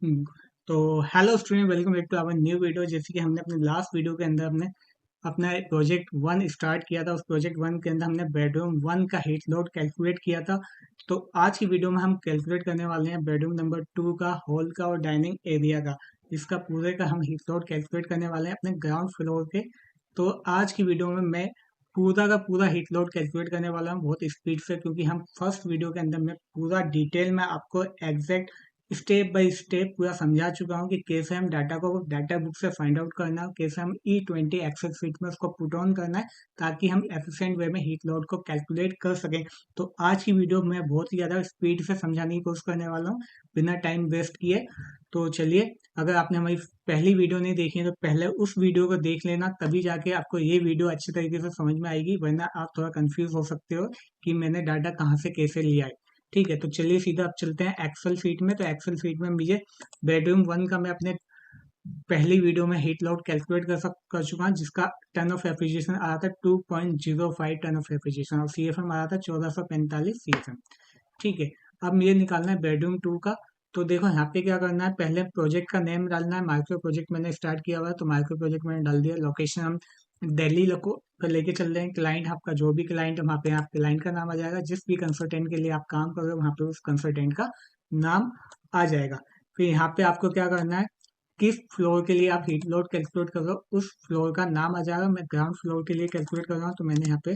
हम्म, तो hello student, welcome back to our new video. जैसे कि हमने अपने लास्ट वीडियो के अंदर हमने अपना प्रोजेक्ट वन स्टार्ट किया था। उस प्रोजेक्ट वन के अंदर हमने बेडरूम वन का हीट लोड कैलकुलेट किया था। तो आज की वीडियो में हम कैलकुलेट करने वाले हैं बेडरूम नंबर टू का, हॉल का और डाइनिंग एरिया का। इसका पूरे का हम हीट लोड कैलकुलेट करने वाले हैं अपने ग्राउंड फ्लोर के। तो आज की वीडियो में मैं पूरा का पूरा हीट लोड कैलकुलेट करने वाला हूँ बहुत स्पीड से, क्योंकि हम फर्स्ट वीडियो के अंदर में पूरा डिटेल में आपको एग्जैक्ट स्टेप बाय स्टेप पूरा समझा चुका हूँ कि कैसे हम डाटा को डाटा बुक से फाइंड आउट करना है, कैसे हम E20 एक्सेल शीट में उसको पुट ऑन करना है, ताकि हम एफिशिएंट वे में हीट लोड को कैलकुलेट कर सकें। तो आज की वीडियो मैं बहुत ही ज़्यादा स्पीड से समझाने की कोशिश करने वाला हूँ, बिना टाइम वेस्ट किए। तो चलिए, अगर आपने हमारी पहली वीडियो नहीं देखी है तो पहले उस वीडियो को देख लेना, तभी जाके आपको ये वीडियो अच्छी तरीके से समझ में आएगी, वरना आप थोड़ा कंफ्यूज हो सकते हो कि मैंने डाटा कहाँ से कैसे लिया है। ठीक है, तो चलिए सीधा अब चलते हैं एक्सेल शीट में। तो एक्सेल शीट में मुझे बेडरूम वन का मैं अपने पहली वीडियो में हीट लोड कैलकुलेट कर चुका हूँ, जिसका टर्न ऑफ रेफ्रिजरेशन आया था 2.05 टर्न ऑफ रेफ्रिजरेशन, और CFM आया था 1445 CFM। ठीक है, अब मुझे निकालना है बेडरूम टू का। तो देखो यहाँ पे क्या करना है, पहले प्रोजेक्ट का नेम डालना है। माइक्रो प्रोजेक्ट मैंने स्टार्ट किया हुआ है, तो माइक्रो प्रोजेक्ट मैंने डाल दिया। लोकेशन हम दिल्ली को पे लेके चल रहे हैं। क्लाइंट आपका जो भी क्लाइंट है, वहाँ पे आप क्लाइंट का नाम आ जाएगा। जिस भी कंसल्टेंट के लिए आप काम कर रहे हो, वहाँ पे उस कंसल्टेंट का नाम आ जाएगा। फिर यहाँ पे आपको क्या करना है, किस फ्लोर के लिए आप हीट लोड कैलकुलेट कर रहे हो उस फ्लोर का नाम आ जाएगा। मैं ग्राउंड फ्लोर के लिए कैलकुलेट कर रहा हूँ, तो मैंने यहाँ पे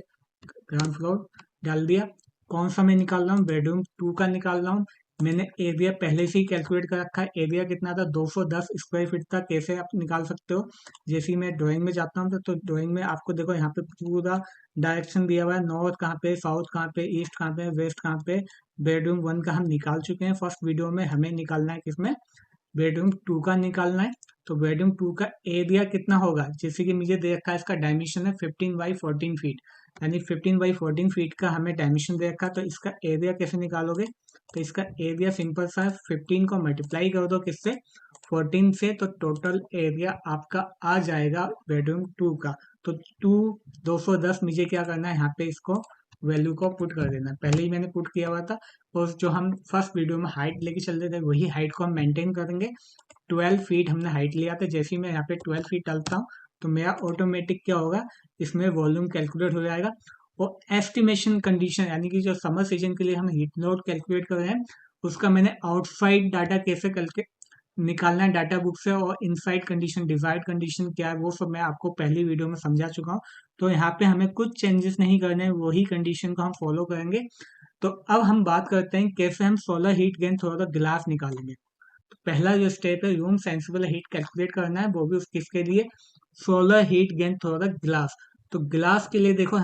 ग्राउंड फ्लोर डाल दिया। कौन सा मैं निकाल रहा हूँ, बेडरूम टू का निकाल रहा हूँ। मैंने एरिया पहले से ही कैलकुलेट कर रखा है। एरिया कितना था, 210 स्क्वायर फीट था। कैसे आप निकाल सकते हो, जैसे ही मैं ड्राइंग में जाता हूँ तो ड्राइंग में आपको देखो यहाँ पे पूरा डायरेक्शन दिया हुआ है, नॉर्थ कहाँ पे, साउथ कहाँ पे, ईस्ट कहाँ पे, वेस्ट कहाँ पे। बेडरूम वन का हम निकाल चुके हैं फर्स्ट वीडियो में। हमें निकालना है किसमें, बेडरूम टू का निकालना है। तो बेडरूम टू का एरिया कितना होगा, जैसे कि मुझे दे रखा है, इसका डायमेंशन है 15 बाई 14 फीट, यानी 15 बाई 14 फीट का हमें डायमेंशन दे रखा है। तो इसका एरिया कैसे निकालोगे, तो इसका एरिया सिंपल सा है, 15 को मल्टीप्लाई कर दो किससे, 14 से, तो टोटल एरिया आपका आ जाएगा बेडरूम टू का। तो टू 210 मुझे क्या करना है, यहाँ पे इसको वैल्यू को पुट कर देना है। पहले ही मैंने पुट किया हुआ था। और जो हम फर्स्ट वीडियो में हाइट लेके चल रहे थे, वही हाइट को हम मेंटेन करेंगे। 12 फीट हमने हाइट लिया था। जैसे ही मैं यहाँ पे 12 फीट डालता हूँ, तो मेरा ऑटोमेटिक क्या होगा, इसमें वॉल्यूम कैलकुलेट हो जाएगा। और एस्टिमेशन कंडीशन, यानी कि जो समर सीजन के लिए हम हीट लोड कैलकुलेट कर रहे हैं, उसका मैंने आउटसाइड डाटा कैसे करके निकालना है डाटा बुक से, और इनसाइड कंडीशन, डिजायर्ड कंडीशन क्या है, वो सब मैं आपको पहली वीडियो में समझा चुका हूँ। तो यहाँ पे हमें कुछ चेंजेस नहीं करने हैं, वही कंडीशन को हम फॉलो करेंगे। तो अब हम बात करते हैं कैसे हम solar heat gain through the glass निकालेंगे। तो पहला जो स्टेप है, रूम सेंसिबल हीट कैलकुलेट करना है, वो भी उस किसके लिए, solar heat gain through the glass. तो ग्लास के लिए देखो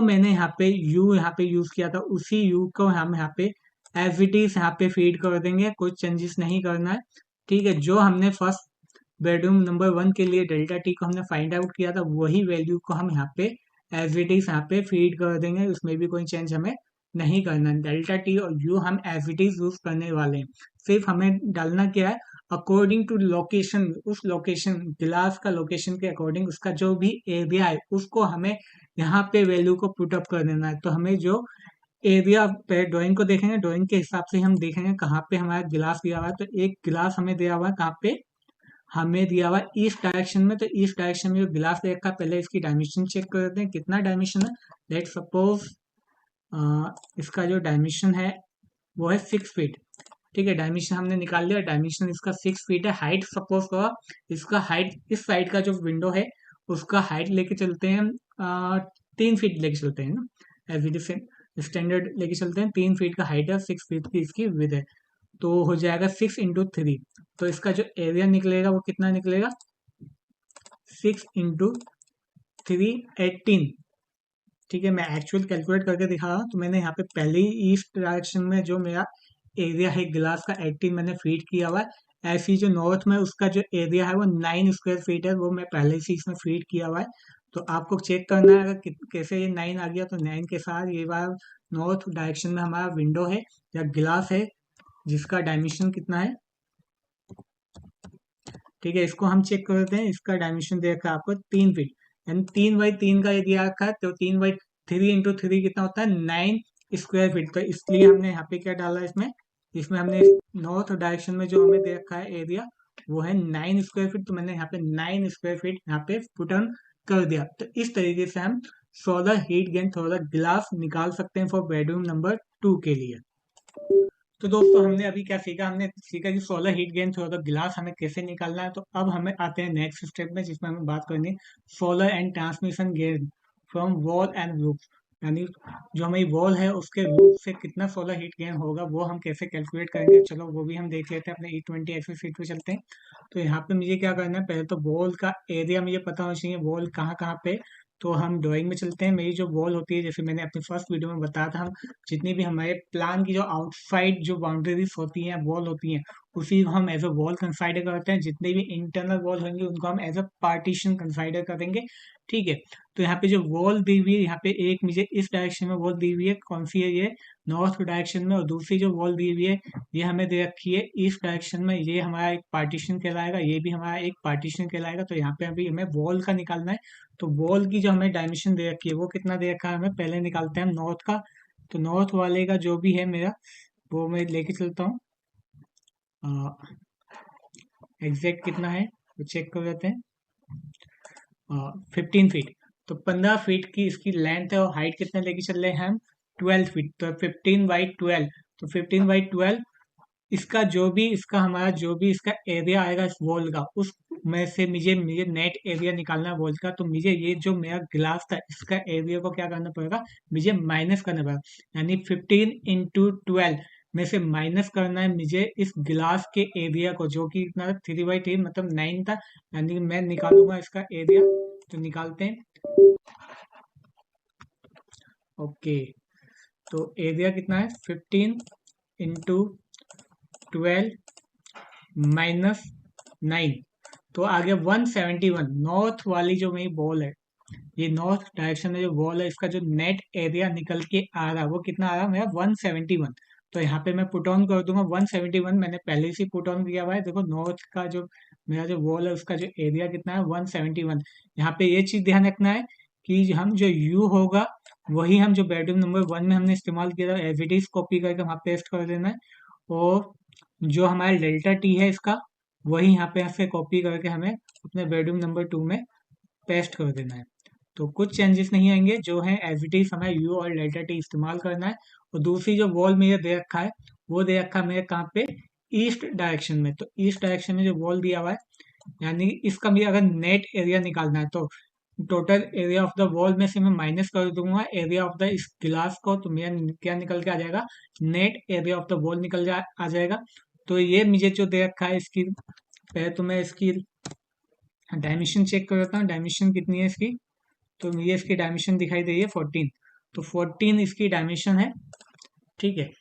मैंने यहाँ पे यूज किया था, उसी यू को हम यहाँ पे एज इट इज यहाँ पे फीड कर देंगे, कोई चेंजेस नहीं करना है। ठीक है, जो हमने फर्स्ट बेडरूम नंबर वन के लिए डेल्टा टी को हमने फाइंड आउट किया था, वही वैल्यू को हम यहाँ पे एज इट इज यहाँ पे फीड कर देंगे। उसमें भी कोई चेंज हमें नहीं करना है। डेल्टा टी और यू हम एज इट इज यूज करने वाले हैं। सिर्फ हमें डालना क्या है, अकॉर्डिंग टू लोकेशन, उस लोकेशन ग्लास का लोकेशन के अकॉर्डिंग उसका जो भी एरिया है, उसको हमें यहाँ पे वैल्यू को पुट अप कर देना है। तो हमें जो एरिया पे ड्राइंग को देखेंगे, ड्राइंग के हिसाब से हम देखेंगे कहाँ पे हमारा गिलास दिया हुआ है। तो एक गिलास हमें दिया हुआ है कहाँ पे, हमें दिया हुआ है ईस्ट डायरेक्शन में। तो ईस्ट डायरेक्शन में जो गिलास दे रखा है, पहले इसकी डायमेंशन चेक कर देते हैं कितना डायमेंशन है। लेट सपोज इसका जो डायमेंशन है वो है 6 फीट। ठीक है, डायमेंशन हमने निकाल लिया, डायमेंशन इसका 6 फीट है। हाइट सपोज करो, इसका हाइट इस साइड का जो विंडो है उसका हाइट लेके चलते हैं, 3 फीट लेके चलते हैं ना, एज इट स्टैंडर्ड लेके चलते हैं। 3 फीट का हाइट है, 6 फीट की इसकी विड्थ है। तो हो जाएगा 6 इंटू 3। तो इसका जो एरिया निकलेगा वो कितना निकलेगा, 6 इंटू 3, 18। ठीक है, मैं एक्चुअल कैलकुलेट करके दिखा रहा हूँ। तो मैंने यहाँ पे पहले ही ईस्ट डायरेक्शन में जो मेरा एरिया है गिलास का, 18 मैंने फीड किया हुआ है। ऐसे ही जो नॉर्थ में उसका जो एरिया है वो 9 स्क्वायर फीट है, वो मैं पहले से इसमें फीड किया हुआ है। तो आपको चेक करना है अगर कैसे ये 9 आ गया, तो 9 के साथ ये बार नॉर्थ डायरेक्शन में हमारा विंडो है या गिलास है, जिसका डायमेंशन कितना है। ठीक है, इसको हम चेक करते हैं। इसका डायमेंशन दे रखा है आपको 3 फीट, यानी 3 बाई 3 का ये दिया रखा है। तो 3 बाई 3 इंटू 3 कितना होता है, 9 स्क्वायर फीट। तो इसलिए हमने यहाँ पे क्या डाला है, इसमें इसमें हमने नॉर्थ डायरेक्शन में जो हमें दे रखा है एरिया वो है 9 स्क्वायर फीट, तो मैंने यहाँ पे 9 स्क्वायर फीट यहाँ पे पुट ऑन कर दिया। तो इस तरीके से हम solar heat gain solar glass निकाल सकते हैं फॉर बेडरूम नंबर 2 के लिए। तो दोस्तों हमने अभी क्या सीखा, हमने सीखा कि solar heat gain through the गिलास हमें कैसे निकालना है। तो अब हमें आते हैं नेक्स्ट स्टेप में, जिसमें हमें बात करनी है solar and transmission gain from wall and roof. यानी जो हमारी वॉल है उसके रूफ से कितना सोलर हीट गेन होगा वो हम कैसे कैलकुलेट करेंगे। चलो वो भी हम देख लेते हैं। अपने E20 एक्सेल शीट पे चलते हैं। तो यहाँ पे मुझे क्या करना है, पहले तो वॉल का एरिया मुझे पता होना चाहिए, वॉल कहाँ कहाँ पे। तो हम ड्राइंग में चलते हैं। मेरी जो वॉल होती है, जैसे मैंने अपनी फर्स्ट वीडियो में बताया था, हम जितनी भी हमारे प्लान की जो आउटसाइड जो बाउंड्रीज होती हैं, वॉल होती हैं, उसी को हम एज अ वॉल कंसाइडर करते हैं। जितने भी इंटरनल वॉल होंगे उनको हम एज अ पार्टीशन कंसाइडर करेंगे। ठीक है। तो यहाँ पे जो वॉल दी हुई है, यहाँ पे एक मुझे इस डायरेक्शन में वॉल दी हुई है, कौन सी है ये, नॉर्थ डायरेक्शन में। और दूसरी जो वॉल दी हुई है ये हमें दे रखी है ईस्ट डायरेक्शन में, ये हमारा एक पार्टीशन कहलाएगा, ये भी हमारा एक पार्टीशन कहलाएगा। तो यहाँ पे अभी हमें वॉल का निकालना है। तो वॉल की जो हमें डायमेंशन दे रखी है वो कितना दे रखा है हमें, पहले निकालते हैं हम नॉर्थ का। तो नॉर्थ वाले का जो भी है मेरा, वो मैं लेके चलता हूँ। एग्जैक्ट कितना है वो चेक कर लेते हैं। 15 फीट। तो 15 फीट की इसकी लेंथ है, और हाइट कितने लेके चल रहे हैं हम, 12 फीट। तो 15/12। तो 15/12 इसका जो भी इसका हमारा जो भी इसका एरिया आएगा इस वॉल का, उस में से मुझे मुझे नेट एरिया निकालना है वॉल का। तो मुझे ये जो मेरा ग्लास था इसका एरिया को क्या करना पड़ेगा, मुझे माइनस करना पड़ेगा। यानी 15 × 12 में से माइनस करना है मुझे इस गिलास के एरिया को, जो कि इतना 3/3 मतलब 9 था। यानी मैं निकालूंगा इसका एरिया। तो निकालते हैं। ओके। तो एरिया कितना है, 15 × 12 - 9। तो आ गया 171। नॉर्थ वाली जो मेरी बॉल है, ये नॉर्थ डायरेक्शन में जो वॉल है, इसका जो नेट एरिया निकल के आ रहा है वो कितना आ रहा है मेरा, 171। तो यहाँ पे मैं पुट ऑन कर दूंगा 171। मैंने पहले से पुट ऑन किया हुआ है। देखो नॉर्थ का जो मेरा जो वॉल है उसका जो एरिया कितना है, 171। यहाँ पे ये चीज ध्यान रखना है कि हम जो यू होगा वही हम जो बेडरूम नंबर 1 में हमने इस्तेमाल किया था एज इट इज कॉपी करके वहाँ पेस्ट कर देना है। और जो हमारा डेल्टा टी है इसका, वही यहाँ पे से कॉपी करके हमें अपने बेडरूम नंबर 2 में पेस्ट कर देना है। तो कुछ चेंजेस नहीं आएंगे, जो है एज इट इज हमें यू और डेल्टा टी इस्तेमाल करना है। और दूसरी जो वॉल में ये दे रखा है, वो दे रखा है मेरे कहाँ पे, ईस्ट डायरेक्शन में। तो ईस्ट डायरेक्शन में जो वॉल दिया हुआ है, यानी इसका भी अगर नेट एरिया निकालना है, तो total area of the wall में से मैं माइनस कर दूंगा एरिया ऑफ द इस गिलास को। तो मेरा क्या निकल के आ जाएगा, net area of the wall आ जाएगा। तो ये मुझे जो दे रखा है इसकी, पहले तो मैं इसकी डायमेंशन चेक कर लेता हूँ, डायमेंशन कितनी है इसकी। तो मुझे इसकी डायमेंशन दिखाई दे रही है 14। तो 14 इसकी डायमेंशन है। ठीक है।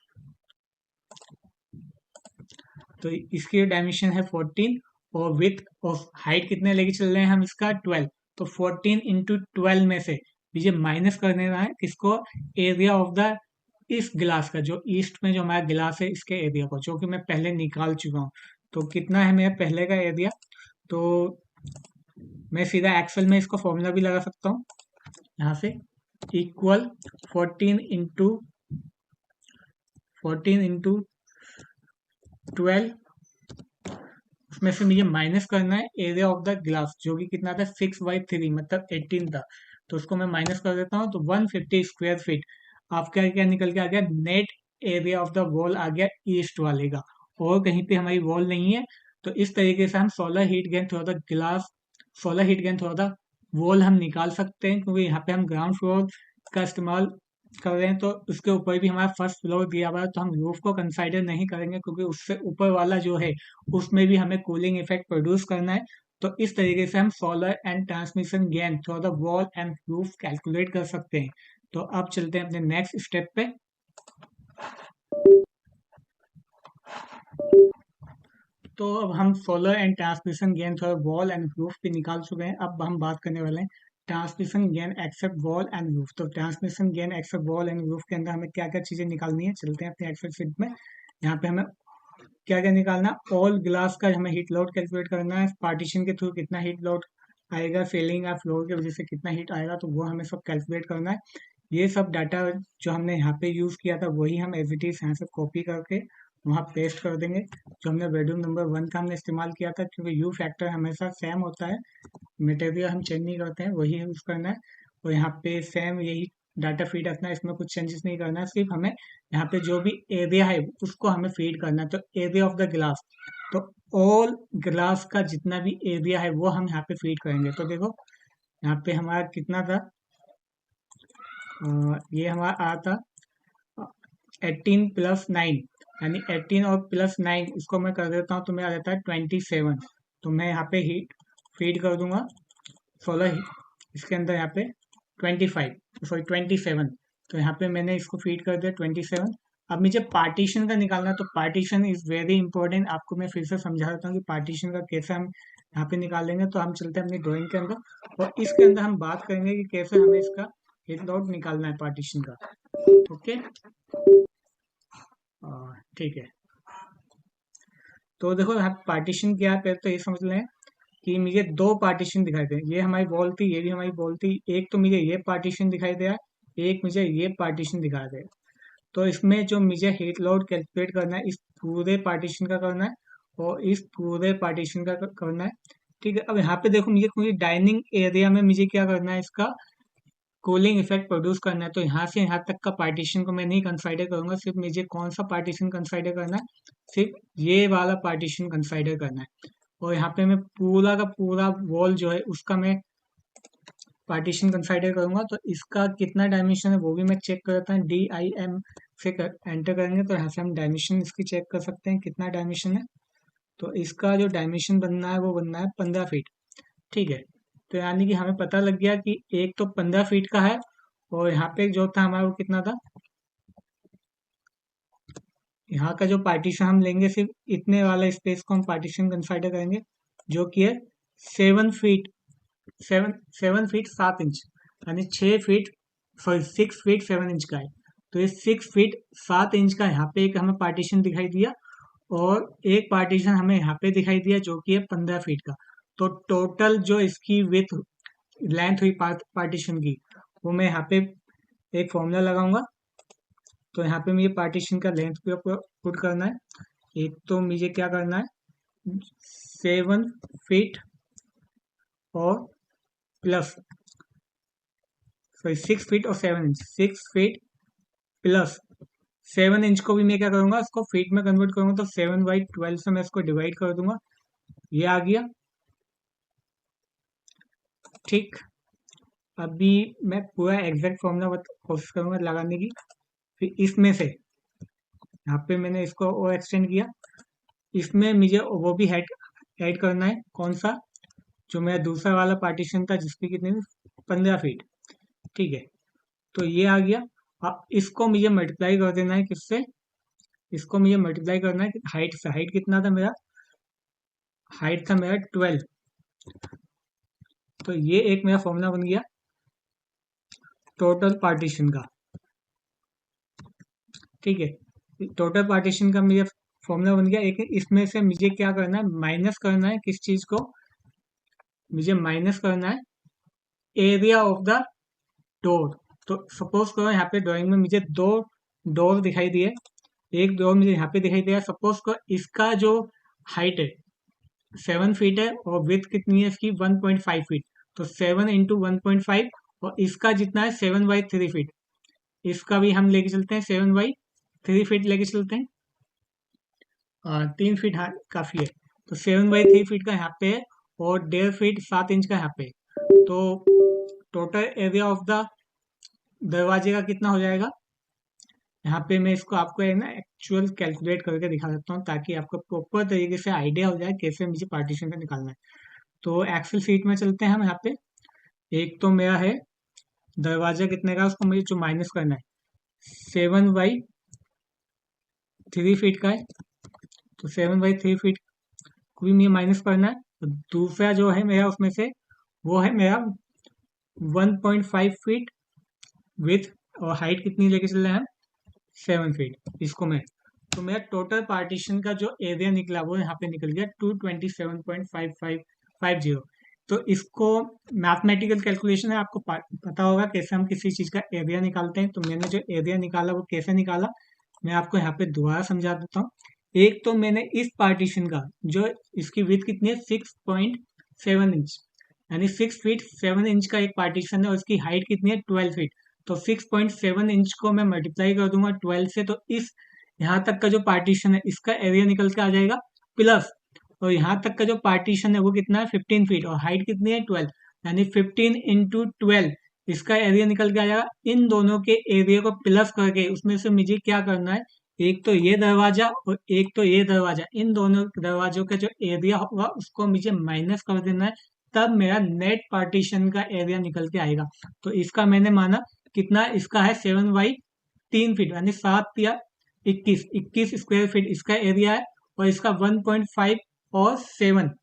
तो इसकी डायमेंशन है 14। और विथ और हाइट कितने लेके चल रहे हैं हम इसका, 12। तो 14 × 12 में से मुझे माइनस कर देना है किसको, एरिया ऑफ द इस गिलास का, जो ईस्ट में जो हमारा गिलास है इसके एरिया को, जो कि मैं पहले निकाल चुका हूँ। तो कितना है मेरा पहले का एरिया। तो मैं सीधा एक्सेल में इसको फॉर्मूला भी लगा सकता हूँ यहाँ से, इक्वल 14 × 12। उसमें से मुझे माइनस करना है एरिया ऑफ द ग्लास, जो कि कितना था, 6/3 मतलब 18 था। तो उसको मैं माइनस कर देता हूँ। तो 150 स्क्वायर फीट आपका क्या निकल के आ गया, net area of the wall आ गया ईस्ट वाले का। और कहीं पे हमारी वॉल नहीं है। तो इस तरीके से हम solar heat gain through the glass, solar heat gain through the wall हम निकाल सकते हैं। क्योंकि यहाँ पे हम ग्राउंड फ्लोर का इस्तेमाल कर रहे हैं, तो उसके ऊपर भी हमारा फर्स्ट फ्लोर दिया हुआ है। तो हम रूफ को कंसाइडर नहीं करेंगे, क्योंकि उससे ऊपर वाला जो है उसमें भी हमें कूलिंग इफेक्ट प्रोड्यूस करना है। तो इस तरीके से हम solar and transmission gain through the wall and roof calculate कर सकते हैं। तो अब चलते हैं अपने नेक्स्ट स्टेप पे। तो अब हम solar and transmission gain through wall and roof भी निकाल चुके हैं। अब हम बात करने वाले हैं transmission gain except wall and roof. तो transmission gain except wall and roof के अंदर हमें क्या क्या चीजें निकालनी है, चलते हैं अपने एक्सेल शीट में। यहाँ पे हमें क्या क्या निकालना, ऑल ग्लास का हमें हीट लोड कैलकुलेट करना है, पार्टीशन के थ्रू कितना हीट लोड आएगा, सीलिंग या फ्लोर की वजह से कितना हीट आएगा, तो वो हमें सब कैलकुलेट करना है। ये सब डाटा जो हमने यहाँ पे यूज किया था वही हम एज इट इज यहाँ से कॉपी करके वहाँ पेस्ट कर देंगे। जो हमने बेडरूम नंबर 1 का हमने इस्तेमाल किया था, क्योंकि यू फैक्टर हमेशा सेम होता है, मटेरियल हम चेंज नहीं करते हैं, वही यूज़ करना है। और यहाँ पे सेम यही डाटा फीड रखना है, इसमें कुछ चेंजेस नहीं करना है, सिर्फ हमें यहाँ पे जो भी एरिया है उसको हमें फीड करना है। तो एरिया ऑफ द ग्लास, तो ऑल ग्लास का जितना भी एरिया है वो हम यहाँ पे फीड करेंगे। तो देखो यहाँ पे हमारा कितना था, ये हमारा आया था 18+9, यानी 18 और +9 इसको मैं कर देता हूँ तो मेरा रहता है 27। तो मैं यहाँ पे हीट फीड कर दूंगा 16, इसके अंदर यहाँ पे 25, सॉरी 27। तो यहाँ पे मैंने इसको फीड कर दिया 27। अब मुझे पार्टीशन का निकालना है, तो पार्टीशन इज वेरी इंपॉर्टेंट। आपको मैं फिर से समझा देता हूँ कि पार्टीशन का कैसे हम यहाँ पे निकालेंगे। तो हम चलते हैं अपनी ड्राइंग के अंदर, और इसके अंदर हम बात करेंगे कि कैसे हमें इसका हिट आउट निकालना है पार्टीशन का। ओके, ठीक है। तो देखो यहाँ पार्टीशन क्या है, पहले तो ये समझ लें कि मुझे दो पार्टीशन दिखाई दे। ये हमारी वॉल थी, ये भी हमारी वॉल थी। एक तो मुझे ये पार्टीशन दिखाई दे रहा है, एक मुझे ये पार्टीशन दिखाई दे रहा है। तो इसमें जो मुझे हीट लोड कैलकुलेट करना है, इस पूरे पार्टीशन का करना है और इस पूरे पार्टीशन का करना है। ठीक है, अब यहाँ पे देखो मुझे डाइनिंग एरिया में मुझे क्या करना है, इसका कूलिंग इफेक्ट प्रोड्यूस करना है। तो यहाँ से यहाँ तक का पार्टीशन को मैं नहीं कंसाइडर करूंगा, सिर्फ मुझे कौन सा पार्टीशन कंसाइडर करना है, सिर्फ ये वाला पार्टीशन कंसाइडर करना है। और यहाँ पे मैं पूरा का पूरा वॉल जो है उसका मैं पार्टीशन कंसाइडर करूंगा। तो इसका कितना डायमेंशन है वो भी मैं चेक करता हूँ, DIM से एंटर करेंगे तो यहाँ से हम डायमेंशन इसकी चेक कर सकते हैं कितना डायमेंशन है। तो इसका जो डायमेंशन बनना है वो बनना है 15 फीट। ठीक है, तो यानी कि हमें पता लग गया कि एक तो 15 फीट का है, और यहाँ पे जो था हमारा वो कितना था, यहाँ का जो पार्टीशन हम लेंगे सिर्फ इतने वाला स्पेस को हम पार्टीशन कंसाइडर करेंगे, जो कि है 7 फीट, 7 फीट 7 इंच, यानी 6 फीट, सॉरी 6 फीट 7 इंच का है। तो ये 6 फीट 7 इंच का यहाँ पे एक हमें पार्टीशन दिखाई दिया, और एक पार्टीशन हमें यहाँ पे दिखाई दिया जो कि है 15 फीट का। तो टोटल जो इसकी विथ लेंथ हुई पार्टीशन की, वो मैं यहाँ पे एक फॉर्मूला लगाऊंगा। तो यहाँ पे मुझे पार्टीशन का लेंथ पुट करना है। एक तो मुझे क्या करना है, 7 फीट और प्लस, सॉरी 6 फीट और 7 इंच, 6 फीट प्लस 7 इंच को भी मैं क्या करूंगा, इसको फीट में कन्वर्ट करूंगा। तो 7/12 से मैं इसको डिवाइड कर दूंगा, ये आ गया। ठीक, अभी मैं पूरा एग्जैक्ट फॉर्मूला कोशिश करूंगा लगाने की। फिर इसमें से यहाँ पे मैंने इसको और एक्सटेंड किया, इसमें मुझे वो भी ऐड करना है। कौन सा, जो मेरा दूसरा वाला पार्टीशन था जिसकी कितनी 15 फीट। ठीक है, तो ये आ गया। अब इसको मुझे मल्टीप्लाई कर देना है किससे, इसको मुझे मल्टीप्लाई करना है हाइट से। हाइट कितना था मेरा, हाइट था मेरा 12। तो ये एक मेरा फॉर्मूला बन गया टोटल पार्टीशन का। ठीक है, टोटल पार्टीशन का मुझे फॉर्मूला बन गया। एक इसमें से मुझे क्या करना है, माइनस करना है किस चीज को, मुझे माइनस करना है एरिया ऑफ द डोर। तो सपोज करो यहाँ पे ड्राइंग में मुझे दो डोर दिखाई दिए, एक डोर मुझे यहाँ पे दिखाई दिया। सपोज करो इसका जो हाइट है 7 फीट है, और विथ कितनी है इसकी 1.5 फीट। तो 7 × 1.5, और इसका जितना है 7/3 फीट, इसका भी हम लेके चलते हैं 7/3 फीट लेके चलते हैं। 3 फीट हाँ काफी है। तो 7/3 फीट का यहाँ पे है, और 1.5 फीट 7 इंच का यहाँ पे है। तो टोटल एरिया ऑफ द दरवाजे का कितना हो जाएगा, यहाँ पे मैं इसको आपको है ना एक्चुअल कैलकुलेट करके दिखा देता हूँ, ताकि आपको प्रॉपर तरीके से आइडिया हो जाए कैसे मुझे पार्टीशन का निकालना है। तो एक्सेल शीट में चलते हैं हम। यहाँ पे एक तो मेरा है दरवाजा कितने का, उसको मुझे जो माइनस करना है 7/3 फीट का है। तो 7/3 फीट को भी मुझे माइनस करना है। तो दूसरा जो है मेरा उसमें से, वो है मेरा 1.5 फीट विथ, और हाइट कितनी लेके चल रहे हैं हम 7 फीट, इसको मैं। तो मेरा टोटल पार्टीशन का जो एरिया निकला वो यहाँ पे निकल गया 227.5550। तो इसको मैथमेटिकल कैलकुलेशन है, आपको पता होगा कैसे हम किसी चीज का एरिया निकालते हैं। तो मैंने जो एरिया निकाला वो कैसे निकाला, मैं आपको यहाँ पे दोबारा समझा देता हूँ। एक तो मैंने इस पार्टीशन का जो इसकी विड्थ कितनी है 6.7 इंच, यानी 6 फीट 7 इंच का एक पार्टीशन है और उसकी हाइट कितनी है 12 फीट। तो 6.7 इंच को मैं मल्टीप्लाई कर दूंगा 12 से, तो इस यहाँ तक का जो पार्टीशन है इसका एरिया निकल के आ जाएगा प्लस, और यहाँ तक का जो पार्टीशन है वो कितना है 15 फीट और हाइट कितनी है 12, यानी 15 × 12 इसका एरिया निकल के आ जाएगा। इन दोनों के एरिया को प्लस करके उसमें से मुझे क्या करना है, एक तो ये दरवाजा और एक तो ये दरवाजा, इन दोनों दरवाजों का जो एरिया होगा उसको मुझे माइनस कर देना है, तब मेरा नेट पार्टीशन का एरिया निकल के आएगा। तो इसका मैंने माना कितना, इसका है 7/3 फीट, यानी 7 या 21 स्क्वायर फीट इसका एरिया है, और इसका 1.5 और 7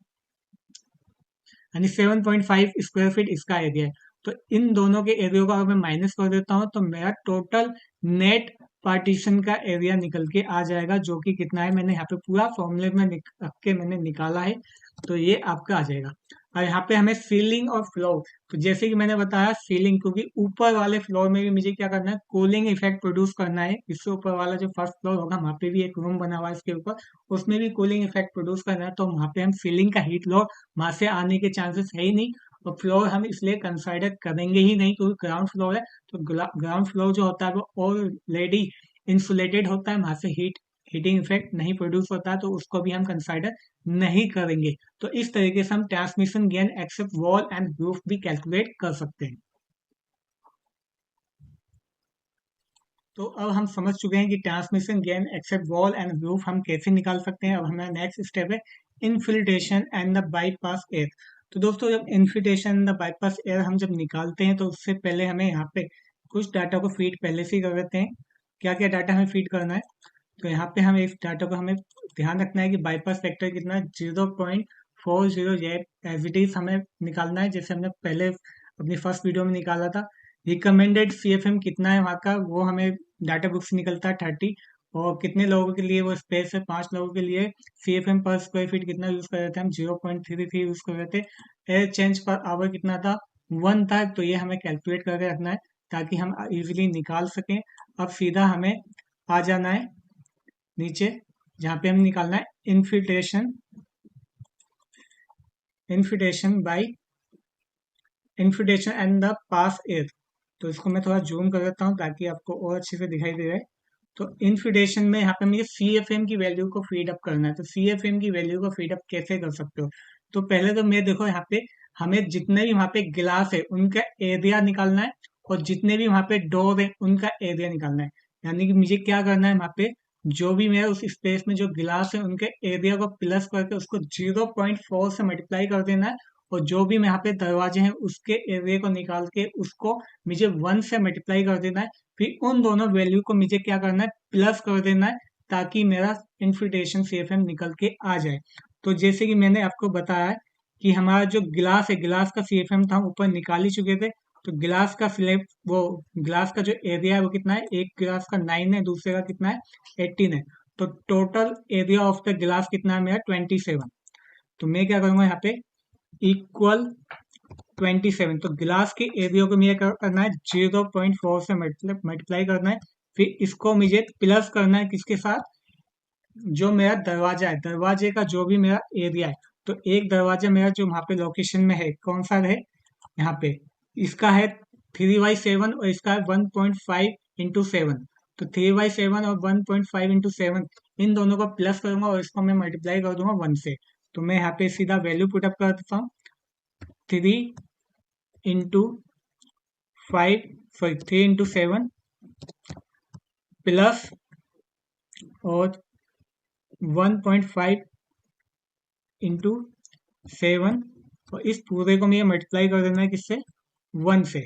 यानी 7.5 स्क्वायर फीट इसका एरिया है। तो इन दोनों के एरिया को अगर मैं माइनस कर देता हूँ तो मेरा टोटल नेट पार्टीशन का एरिया निकल के आ जाएगा, जो कि कितना है मैंने यहाँ पे पूरा फॉर्मूले में रख के मैंने निकाला है। तो ये आपका आ जाएगा। और यहाँ पे हमें सीलिंग और फ्लोर, तो जैसे कि मैंने बताया सीलिंग, क्योंकि ऊपर वाले फ्लोर में भी मुझे क्या करना है, कूलिंग इफेक्ट प्रोड्यूस करना है। इससे ऊपर वाला जो फर्स्ट फ्लोर होगा वहाँ पे भी एक रूम बना हुआ है इसके ऊपर, उसमें भी कूलिंग इफेक्ट प्रोड्यूस करना है। तो वहाँ पे हम सीलिंग का हीट लॉस वहां से आने के चांसेस है ही नहीं, और फ्लोर हम इसलिए कंसाइडर करेंगे ही नहीं क्योंकि ग्राउंड फ्लोर है। तो ग्राउंड फ्लोर जो होता है वो ऑलरेडी इंसुलेटेड होता है, वहां से हीटिंग इफेक्ट नहीं प्रोड्यूस होता है, तो उसको भी हम कंसाइडर नहीं करेंगे। तो इस तरीके से हम transmission gain except wall and roof भी कैलकुलेट कर सकते हैं। तो अब हम समझ चुके हैं कि transmission gain except wall and roof हम कैसे निकाल सकते हैं। अब हमारा नेक्स्ट स्टेप है infiltration and the bypass air. तो दोस्तों जब infiltration and the bypass air हम जब निकालते हैं तो उससे पहले हमें यहाँ पे कुछ डाटा को फीड पहले से ही कर देते हैं। क्या क्या डाटा हमें फीड करना है, तो यहाँ पे हमें इस डाटा को हमें ध्यान रखना है कि बाईपास फैक्टर कितना है 0.40, एज इट इज हमें निकालना है, जैसे हमने पहले अपनी फर्स्ट वीडियो में निकाला था। रिकमेंडेड सीएफएम कितना है वहाँ का, वो हमें डाटा बुक से निकलता है 30, और कितने लोगों के लिए वो स्पेस है 5 लोगों के लिए, सीएफएम पर स्क्वायर फीट कितना यूज कर रहे थे हम 0.33 यूज कर रहे थे, एयर चेंज पर आवर कितना था 1 था। तो ये हमें कैलकुलेट करके रखना है ताकि हम इजीली निकाल सकें। अब सीधा हमें आ जाना है नीचे जहाँ पे हम निकालना है infiltration by infiltration and the pass air. तो इसको मैं थोड़ा जूम कर देता हूँ ताकि आपको और अच्छे से दिखाई दे रहा है। तो इन्फिल्ट्रेशन में यहाँ पे मुझे CFM की वैल्यू को फीड अप करना है। तो CFM की वैल्यू को फीड अप कैसे कर सकते हो, तो पहले तो मैं देखो यहाँ पे हमें जितने भी वहाँ पे गिलास है उनका एरिया निकालना है, और जितने भी वहाँ पे डोर है उनका एरिया निकालना है। यानी कि मुझे क्या करना है, वहाँ पे जो भी मेरा उस स्पेस में जो गिलास है उनके एरिया को प्लस करके उसको 0.4 से मल्टीप्लाई कर देना है, और जो भी यहाँ पे दरवाजे हैं उसके एरिया को निकाल के उसको मुझे 1 से मल्टीप्लाई कर देना है। फिर उन दोनों वैल्यू को मुझे क्या करना है, प्लस कर देना है, ताकि मेरा इन्फिल्ट्रेशन CFM निकल के आ जाए। तो जैसे कि मैंने आपको बताया है कि हमारा जो गिलास है, गिलास का CFM था हम ऊपर निकाल ही चुके थे। तो गिलास का स्लेब, वो गिलास का जो एरिया है वो कितना है, एक गिलास का 9 है, दूसरे का कितना है 18 है। तो टोटल एरिया ऑफ द गिलास कितना है मेरा 27। तो मैं क्या करूंगा यहाँ पे इक्वल 27, तो गिलास के एरिया को मुझे क्या करना है 0.4 से मल्टीप्लाई करना है। फिर इसको मुझे प्लस करना है किसके साथ, जो मेरा दरवाजा है, दरवाजे का जो भी मेरा एरिया है। तो एक दरवाजा मेरा जो वहाँ पे लोकेशन में है कौन सा है, यहाँ पे इसका है 3/7 और इसका है 1.5 × 7। तो 3/7 और 1.5 × 7 इन दोनों को प्लस करूंगा और इसको मैं मल्टीप्लाई कर दूंगा 1 से। तो मैं यहाँ पे सीधा वैल्यू पुटअप कर देता हूँ 3 × 7 और 1.5 × 7, और इस पूरे को मुझे मल्टीप्लाई कर देना है किससे 1 से।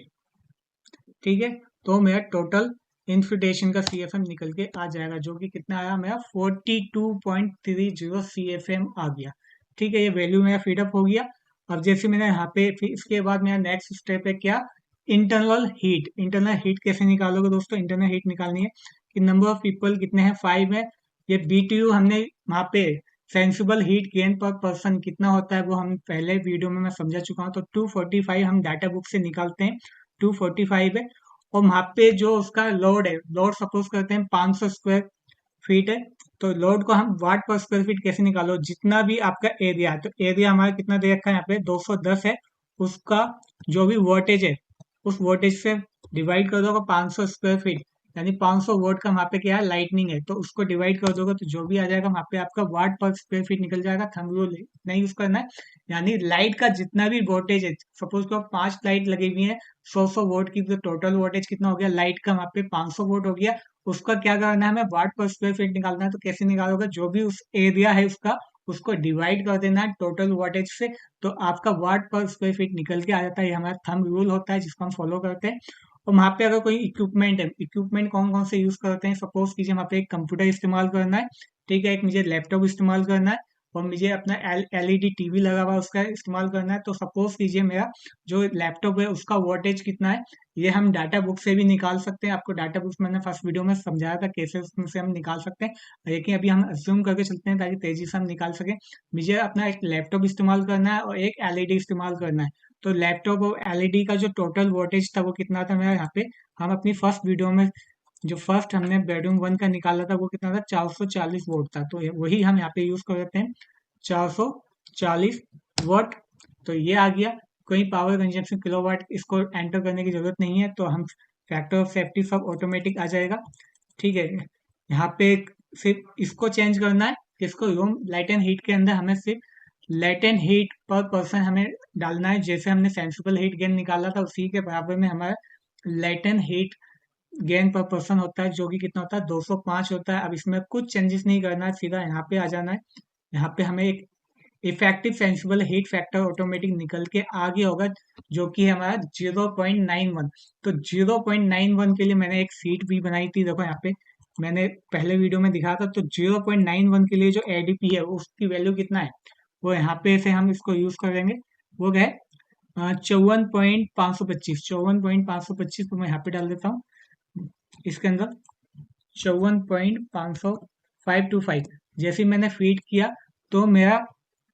ठीक है, तो मेरा टोटल इन्फिल्ट्रेशन का CFM निकल के आ जाएगा, जो कि कितना आया मेरा 42.30 CFM आ गया। ठीक है, ये वैल्यू मेरा फीडअप हो गया। अब जैसे मैंने यहाँ पे, फिर इसके बाद मेरा नेक्स्ट स्टेप है क्या, इंटरनल हीट। इंटरनल हीट कैसे निकालोगे दोस्तों, इंटरनल हीट निकालनी है कि नंबर ऑफ पीपल कितने हैं 5 है। ये BTU हमने वहाँ पे सेंसिबल हीट गेन पर पर्सन कितना होता है वो हम पहले वीडियो में मैं समझा चुका हूँ। तो 245 हम डाटा बुक से निकालते हैं, 245 है। और वहाँ पे जो उसका लोड है, लोड सपोज करते हैं 500 स्क्वायर फीट है, तो लोड को हम वाट पर स्क्वायर फीट कैसे निकालो, जितना भी आपका एरिया है, तो एरिया हमारा कितना दे रखा है यहाँ पे 210 है, उसका जो भी वोल्टेज है उस वोल्टेज से डिवाइड कर दोगे 500 स्क्वायर फीट, यानी 500 वोल्ट का वहाँ पे क्या है लाइटनिंग है, तो उसको डिवाइड कर दोगे तो जो भी आ जाएगा वहाँ पे आपका वाट पर स्क्वायर फीट निकल जाएगा। थंब रूल नहीं यूज करना है, यानी लाइट का जितना भी वोल्टेज है, सपोज को 5 लाइट लगी हुई है 100 वोल्ट की, तो टोटल वोल्टेज कितना हो गया लाइट का वहाँ पे 500 वोल्ट हो गया। उसका क्या करना है, हमें वाट पर स्क्वायर फीट निकालना है। तो कैसे निकालोगे, जो भी उस एरिया है उसका उसको डिवाइड कर देना है टोटल वोल्टेज से, तो आपका वाट पर स्क्वायर फीट निकल के आ जाता है। ये हमारा थंब रूल होता है जिसको हम फॉलो करते हैं। और वहाँ पे अगर कोई इक्विपमेंट है, इक्विपमेंट कौन कौन से यूज करते हैं, सपोज कीजिए वहाँ पे एक कंप्यूटर इस्तेमाल करना है, ठीक है, एक मुझे लैपटॉप इस्तेमाल करना है, और मुझे अपना एलईडी टीवी लगा हुआ है उसका इस्तेमाल करना है। तो सपोज कीजिए मेरा जो लैपटॉप है उसका वोल्टेज कितना है, ये हम डाटा बुक से भी निकाल सकते हैं। आपको डाटा बुक्स मैंने फर्स्ट वीडियो में समझाया था कैसे उसमें से हम निकाल सकते हैं, लेकिन अभी हम अज्यूम करके चलते हैं ताकि तेजी से हम निकाल सकें। मुझे अपना एक लैपटॉप इस्तेमाल करना है और एक एलईडी इस्तेमाल करना है। तो लैपटॉप और एलईडी का जो टोटल वोल्टेज था वो कितना था मेरा यहाँ पे, हम अपनी फर्स्ट वीडियो में जो फर्स्ट हमने बेडरूम वन का निकाला था वो कितना था 440 वोल्ट था, तो वही हम यहाँ पे यूज कर देते हैं 440 वोल्ट। तो ये आ गया, कोई पावर कंजप्शन किलोवाट इसको एंटर करने की जरूरत नहीं है, तो हम फैक्टर ऑफ सेफ्टी सब ऑटोमेटिक आ जाएगा, ठीक है। यहाँ पे सिर्फ इसको चेंज करना है, इसको रूम लाइट एंड हीट के अंदर हमें सिर्फ लाइट एंड हीट पर पर्सन हमें डालना है। जैसे हमने सेंसिबल हीट गेन निकाला था उसी के बराबर में हमारा लाइट एंड हीट गेन पर पर्सन होता है, जो कि कितना होता है 205 होता है। अब इसमें कुछ चेंजेस नहीं करना है, सीधा यहाँ पे आ जाना है। यहाँ पे हमें एक effective sensible heat factor automatic निकल के आ गया होगा, जो कि हमारा 0.91। तो 0.91 के लिए मैंने एक सीट भी बनाई थी, देखो यहाँ पे मैंने पहले वीडियो में दिखा था। तो 0.91 के लिए जो एडीपी है उसकी वैल्यू कितना है, वो यहाँ पे से हम इसको यूज करेंगे, वो है 54.525। 54.525 को मैं यहाँ पे डाल देता हूँ इसके अंदर, 54.525 जैसे ही मैंने फीड किया तो मेरा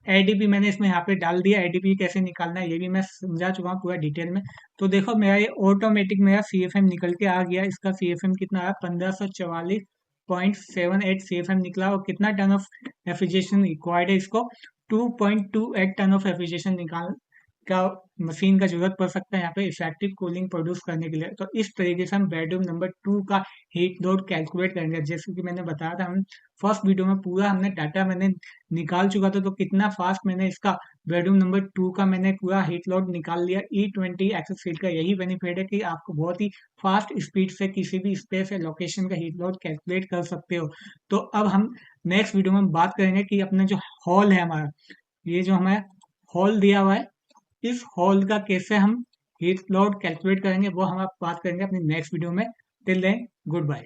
एडीपी मैंने इसमें यहाँ पे डाल दिया। एडीपी कैसे निकालना है ये भी मैं समझा चुका हूँ पूरा डिटेल में। तो देखो मेरा ये ऑटोमेटिक मेरा सीएफएम निकल के आ गया। इसका सीएफएम कितना आया 1544.78 सीएफएम निकला। और कितना टन ऑफ रेफ्रिजरेशन रिक्वायर्ड है, इसको 2.28 टन ऑफ रेफ्रिजरेशन निकाल का मशीन का जरूरत पड़ सकता है यहाँ पे इफेक्टिव कूलिंग प्रोड्यूस करने के लिए। तो इस तरीके से हम बेडरूम नंबर 2 का हीट लोड कैलकुलेट करेंगे। जैसे कि मैंने बताया था, हम फर्स्ट वीडियो में पूरा हमने डाटा मैंने निकाल चुका था, तो कितना फास्ट मैंने इसका बेडरूम नंबर 2 का मैंने पूरा हीट लोड निकाल लिया। E20 एक्सेस फील्ड का यही बेनिफिट है कि आपको बहुत ही फास्ट स्पीड से किसी भी स्पेस या लोकेशन का हीट लोड कैलकुलेट कर सकते हो। तो अब हम नेक्स्ट वीडियो में बात करेंगे कि अपना जो हॉल है हमारा, ये जो हमारा हॉल दिया हुआ है, इस हॉल का कैसे हम हीट लोड कैलकुलेट करेंगे वो हम आप बात करेंगे अपनी नेक्स्ट वीडियो में। Till then good bye.